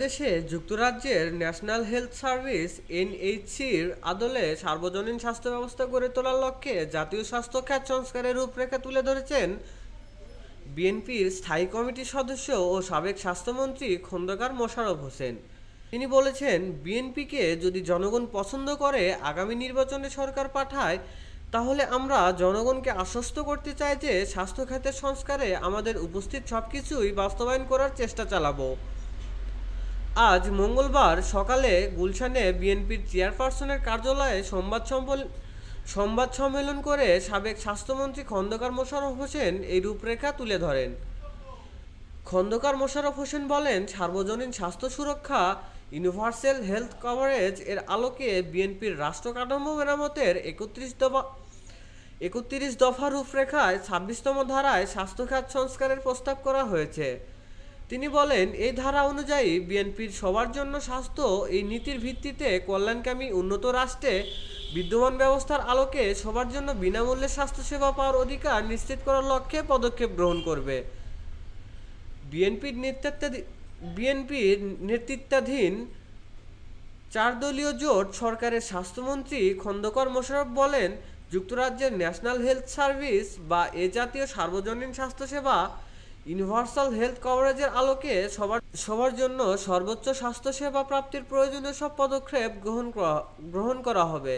দেশে যুক্তরাজ্যের national health service এনএইচসির আদলে সার্বজনীন স্বাস্থ্য ব্যবস্থা গড়ে তোলার লক্ষ্যে জাতীয় স্বাস্থ্য খাত সংস্কারের রূপরেখা তুলে ধরেছেন বিএনপির স্থায়ী কমিটির সদস্য ও সাবেক স্বাস্থ্যমন্ত্রী খন্দকার মোশাররফ হোসেন। তিনি বলেছেন, বিএনপিকে যদি জনগণ পছন্দ করে আগামী নির্বাচনে সরকার পাঠায়, তাহলে আমরা জনগণকে আশ্বস্ত করতে চাই যে স্বাস্থ্য খাতের সংস্কারে আমাদের উপস্থিত সবকিছুই বাস্তবায়ন করার চেষ্টা চালাবো। আজ মঙ্গলবার সকালে গুলশানে বিএনপির চেয়ারপারসনের কার্যালয়ে সংবাদ সম্মেলন করে সাবেক স্বাস্থ্যমন্ত্রী খন্দকার মোশাররফ হোসেন এই রূপরেখা তুলে ধরেন। খন্দকার মোশাররফ হোসেন বলেন, সার্বজনীন স্বাস্থ্য সুরক্ষা ইউনিভার্সাল হেলথ কভারেজ এর আলোকে বিএনপির রাষ্ট্র কাঠামো মেরামতের ৩১ দফা রূপরেখায় ২৬তম ধারায় স্বাস্থ্য খাত সংস্কারের প্রস্তাব করা হয়েছে। তিনি বলেন, এই ধারা অনুযায়ী বিএনপির সবার জন্য স্বাস্থ্য এই নীতির ভিত্তিতে কল্যাণকামী উন্নত রাষ্ট্রে বিদ্যমান ব্যবস্থার আলোকে সবার জন্য বিনামূল্যে স্বাস্থ্যসেবা পাওয়ার অধিকার নিশ্চিত করার লক্ষ্যে পদক্ষেপ গ্রহণ করবে। বিএনপির নেতৃত্বাধীন ৪ দলীয় জোট সরকারের স্বাস্থ্যমন্ত্রী খন্দকার মোশাররফ বলেন, যুক্তরাজ্যের ন্যাশনাল হেলথ সার্ভিস বা এ জাতীয় সার্বজনীন স্বাস্থ্যসেবা ইউনিভার্সাল হেলথ কভারেজের আলোকে সবার জন্য সর্বোচ্চ স্বাস্থ্যসেবা প্রাপ্তির প্রয়োজনীয় সব পদক্ষেপ গ্রহণ করা হবে।